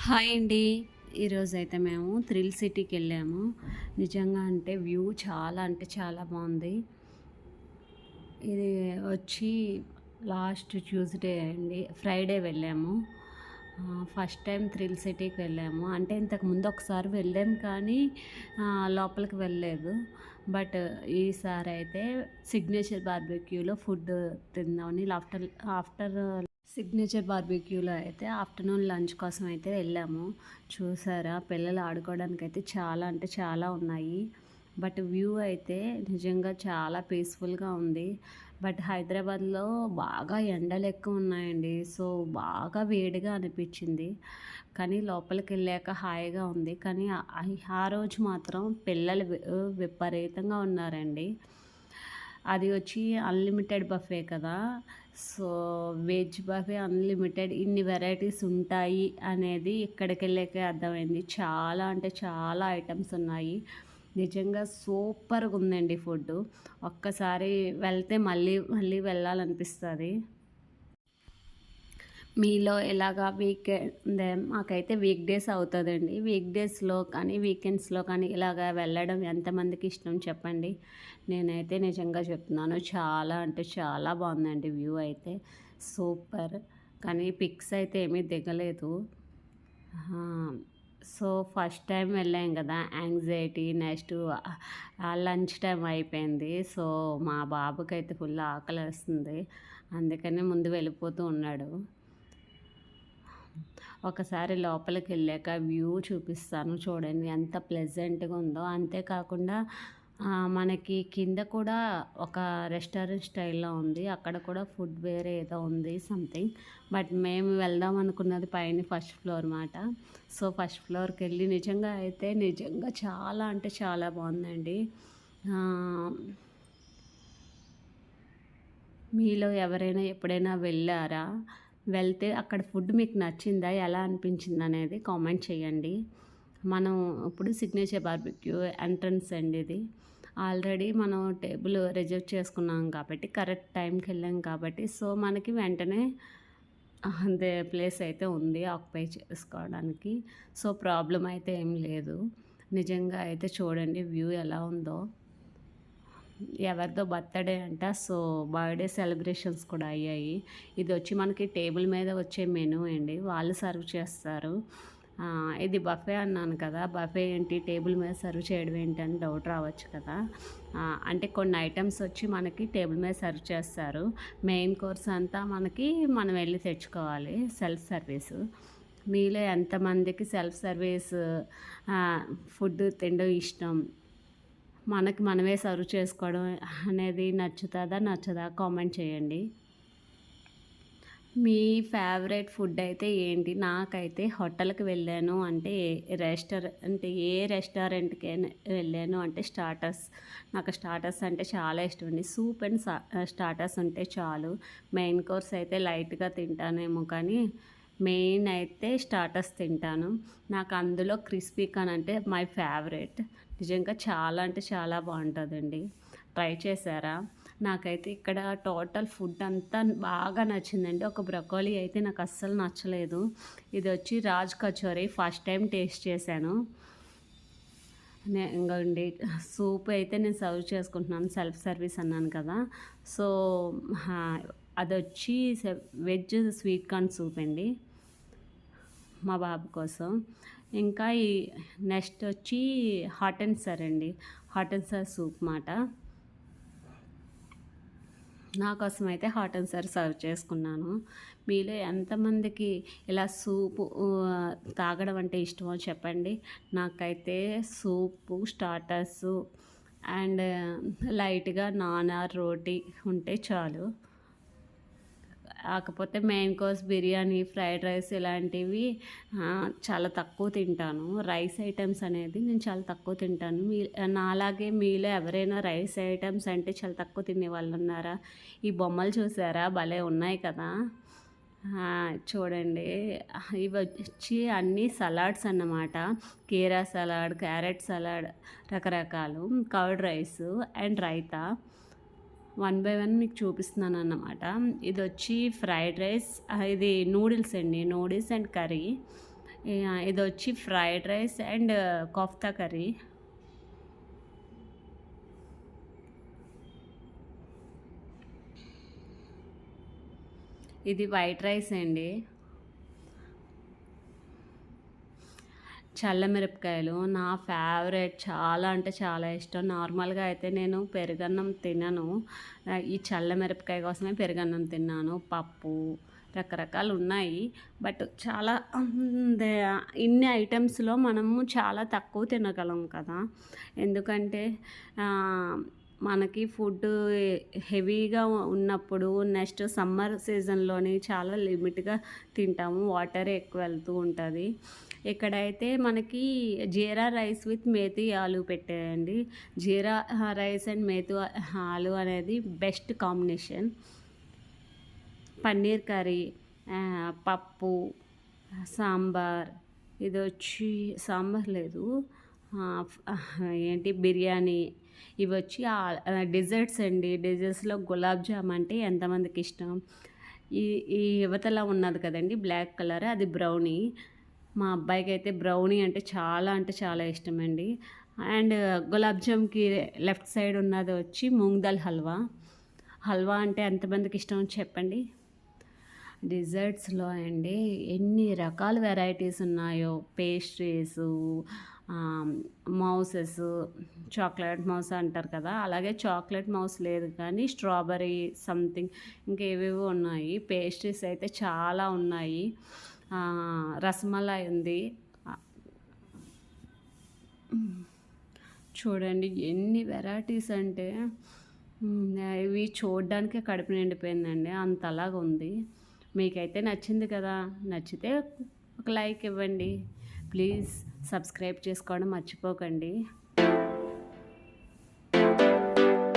Hi అండి. ఈరోజైతే మేము థ్రిల్ సిటీకి వెళ్ళాము. నిజంగా అంటే వ్యూ చాలా అంటే చాలా బాగుంది. ఇది వచ్చి లాస్ట్ ట్యూస్డే అండి, ఫ్రైడే వెళ్ళాము. ఫస్ట్ టైం థ్రిల్ సిటీకి వెళ్ళాము. అంటే ఇంతకుముందు ఒకసారి వెళ్ళాము కానీ లోపలికి వెళ్ళలేదు. బట్ ఈసారి అయితే సిగ్నేచర్ బార్బెక్యూలో ఫుడ్ తిందామని ఆఫ్టర్ ఆఫ్టర్ సిగ్నేచర్ బార్బెక్యూలో అయితే ఆఫ్టర్నూన్ లంచ్ కోసం అయితే వెళ్ళాము. చూసారా, పిల్లలు ఆడుకోవడానికి అయితే చాలా అంటే చాలా ఉన్నాయి. బట్ వ్యూ అయితే నిజంగా చాలా పీస్ఫుల్గా ఉంది. బట్ హైదరాబాద్లో బాగా ఎండలు ఎక్కువ ఉన్నాయండి. సో బాగా వేడిగా అనిపించింది. కానీ లోపలికి వెళ్ళాక హాయిగా ఉంది. కానీ ఆ రోజు మాత్రం పిల్లలు విపరీతంగా ఉన్నారండి. అది వచ్చి అన్లిమిటెడ్ బఫే కదా. సో వెజ్ బఫే అన్లిమిటెడ్, ఇన్ని వెరైటీస్ ఉంటాయి అనేది ఇక్కడికి వెళ్ళాకే అర్థమైంది. చాలా అంటే చాలా ఐటమ్స్ ఉన్నాయి. నిజంగా సూపర్గా ఉందండి ఫుడ్. ఒక్కసారి వెళ్తే మళ్ళీ మళ్ళీ వెళ్ళాలనిపిస్తుంది. మీలో ఎలాగా వీకెండ్, మాకైతే వీక్ డేస్ అవుతుందండి. వీక్ డేస్లో కానీ వీకెండ్స్లో కానీ ఇలాగ వెళ్ళడం ఎంతమందికి ఇష్టం చెప్పండి. నేనైతే నిజంగా చెప్తున్నాను, చాలా అంటే చాలా బాగుందండి వ్యూ అయితే సూపర్. కానీ పిక్స్ అయితే ఏమీ దిగలేదు. సో ఫస్ట్ టైం వెళ్ళాం కదా, యాంగ్జైటీ. నెక్స్ట్ లంచ్ టైం అయిపోయింది. సో మా బాబుకి అయితే ఫుల్ ఆకలి వేస్తుంది, అందుకని ముందు వెళ్ళిపోతూ ఉన్నాడు. ఒకసారి లోపలికి వెళ్ళాక వ్యూ చూపిస్తాను చూడండి, ఎంత ప్లెజెంట్గా ఉందో. అంతేకాకుండా మనకి కింద కూడా ఒక రెస్టారెంట్ స్టైల్లో ఉంది. అక్కడ కూడా ఫుడ్ వేరే ఏదో ఉంది సంథింగ్. బట్ మేము వెళ్దాం అనుకున్నది పైన ఫస్ట్ ఫ్లోర్ మాట. సో ఫస్ట్ ఫ్లోర్కి వెళ్ళి నిజంగా చాలా అంటే చాలా బాగుందండి. మీలో ఎవరైనా ఎప్పుడైనా వెళ్ళారా? వెళ్తే అక్కడ ఫుడ్ మీకు నచ్చిందా, ఎలా అనిపించింది అనేది కామెంట్ చేయండి. మనం ఇప్పుడు సిగ్నేచర్ బార్బెక్యూ ఎంట్రన్స్ అండి ఇది. ఆల్రెడీ మనం టేబుల్ రిజర్వ్ చేసుకున్నాం కాబట్టి, కరెక్ట్ టైంకి వెళ్ళాం కాబట్టి, సో మనకి వెంటనే అదే ప్లేస్ అయితే ఉంది ఆక్యుపై చేసుకోవడానికి. సో ప్రాబ్లం అయితే ఏం లేదు. నిజంగా అయితే చూడండి వ్యూ ఎలా ఉందో. ఎవరిదో బర్త్డే అంట, సో బర్త్డే సెలబ్రేషన్స్ కూడా అయ్యాయి. ఇది వచ్చి మనకి టేబుల్ మీద వచ్చే మెనూ అండి, వాళ్ళు సర్వ్ చేస్తారు. ఇది బఫే అన్నాను కదా, బఫే ఏంటి టేబుల్ మీద సర్వ్ చేయడం ఏంటి అని డౌట్ రావచ్చు కదా. అంటే కొన్ని ఐటమ్స్ వచ్చి మనకి టేబుల్ మీద సర్వ్ చేస్తారు. మెయిన్ కోర్స్ అంతా మనం వెళ్ళి తెచ్చుకోవాలి, సెల్ఫ్ సర్వీసు. మీలో ఎంతమందికి సెల్ఫ్ సర్వీస్ ఫుడ్ తినడం ఇష్టం, మనమే సర్వ్ చేసుకోవడం అనేది నచ్చదా కామెంట్ చేయండి. మీ ఫేవరెట్ ఫుడ్ అయితే ఏంటి? నాకైతే హోటల్కి వెళ్ళాను అంటే ఏ రెస్టారెంట్కి వెళ్ళాను అంటే స్టార్టర్స్. నాకు స్టార్టర్స్ అంటే చాలా ఇష్టం అండి. సూప్ అండ్ స్టార్టర్స్ ఉంటే చాలు. మెయిన్ కోర్స్ అయితే లైట్గా తింటానేమో కానీ మెయిన్ అయితే స్టార్టర్స్ తింటాను. నాకు అందులో క్రిస్పీ కార్న్ అంటే మై ఫేవరెట్. నిజంగా చాలా అంటే చాలా బాగుంటుందండి. ట్రై చేశారా? నాకైతే ఇక్కడ టోటల్ ఫుడ్ అంతా బాగా నచ్చిందండి. ఒక బ్రకోలీ అయితే నాకు అస్సలు నచ్చలేదు. ఇది వచ్చి Raj kachori, first time taste చేశాను. ఇంకోండి సూప్ అయితే నేను సర్వ్ చేసుకుంటున్నాను, సెల్ఫ్ సర్వీస్ అన్నాను కదా. సో అది వచ్చి వెజ్ స్వీట్ కార్న్ సూప్ అండి మా బాబు కోసం. ఇంకా ఈ నెక్స్ట్ వచ్చి హాట్ అండ్ సర్ అండి, హాట్ అండ్ సర్ సూప్ మాట. నా కోసం అయితే హాట్ అండ్ సర్ సర్వ్ చేసుకున్నాను. మీలో ఎంతమందికి ఇలా సూపు తాగడం అంటే ఇష్టమో చెప్పండి. నాకైతే సూపు, స్టార్టర్సు అండ్ లైట్గా నాన్ ఆర్ రోటీ ఉంటే చాలు. కాకపోతే main course biryani, fried rice ఇలాంటివి చాలా తక్కువ తింటాను. రైస్ ఐటమ్స్ అనేది నేను చాలా తక్కువ తింటాను. నాలాగే మీలో ఎవరైనా రైస్ ఐటమ్స్ అంటే చాలా తక్కువ తినే వాళ్ళు ఉన్నారా? ఈ బొమ్మలు చూసారా, భలే ఉన్నాయి కదా. చూడండి, ఇవి వచ్చి అన్నీ సలాడ్స్ అన్నమాట. కీరా సలాడ్, క్యారెట్ సలాడ్, రకరకాలు, curd rice and raita. One by one మీకు చూపిస్తున్నాను అన్నమాట. ఇది వచ్చి ఫ్రైడ్ రైస్, ఇది నూడిల్స్ అండి, నూడిల్స్ అండ్ కర్రీ. ఇదొచ్చి fried rice and kofta curry. ఇది వైట్ రైస్ అండి. చల్లమిరపకాయలు నా ఫేవరెట్, చాలా అంటే చాలా ఇష్టం. నార్మల్గా అయితే నేను పెరుగన్నం తినను, ఈ చల్లమిరపకాయ కోసమే పెరుగన్నం తిన్నాను. పప్పు రకరకాలు ఉన్నాయి, బట్ చాలా ఇన్ని ఐటమ్స్లో మనము చాలా తక్కువ తినగలం కదా. ఎందుకంటే మనకి ఫుడ్ హెవీగా ఉన్నప్పుడు, నెక్స్ట్ సమ్మర్ సీజన్లోని చాలా లిమిట్గా తింటాము, వాటర్ ఎక్కువ వెళ్తూ ఉంటుంది. ఇక్కడైతే మనకి జీరా రైస్ విత్ మేతి ఆలు పెట్టాయండి. జీరా రైస్ అండ్ మేతి ఆలు అనేది బెస్ట్ కాంబినేషన్. పన్నీర్ కర్రీ, పప్పు, సాంబార్, ఇది వచ్చి సాంబార్ లేదు, ఏంటి బిర్యానీ. ఇవి వచ్చి డిజర్ట్స్ అండి. డిజర్ట్స్లో గులాబ్ జామ్ అంటే ఎంతమందికి ఇష్టం. ఈ ఈ యువతలా ఉన్నది కదండి బ్లాక్ కలర్, అది బ్రౌనీ. మా అబ్బాయికి అయితే బ్రౌనీ అంటే చాలా ఇష్టమండి. అండ్ గులాబ్ జామ్కి లెఫ్ట్ సైడ్ ఉన్నది వచ్చి మూంగ్ దాల్ హల్వా. హల్వా అంటే ఎంతమందికి ఇష్టం చెప్పండి. డిజర్ట్స్లో అండి ఎన్ని రకాల వెరైటీస్ ఉన్నాయో. పేస్ట్రీసు, మౌసెస్, చాక్లెట్ మౌస్ అంటారు కదా, అలాగే చాక్లెట్ మౌస్ లేదు కానీ స్ట్రాబెర్రీ సంథింగ్ ఇంకేవేవో ఉన్నాయి. పేస్ట్రీస్ అయితే చాలా ఉన్నాయి. రసమలై ఉంది. చూడండి ఎన్ని వెరైటీస్ అంటే ఇవి చూడడానికే కడుపు నిండిపోయిందండి, అంతలాగా ఉంది. మీకైతే నచ్చింది కదా. నచ్చితే ఒక లైక్ ఇవ్వండి. ప్లీజ్ సబ్స్క్రైబ్ చేసుకోవడం మర్చిపోకండి.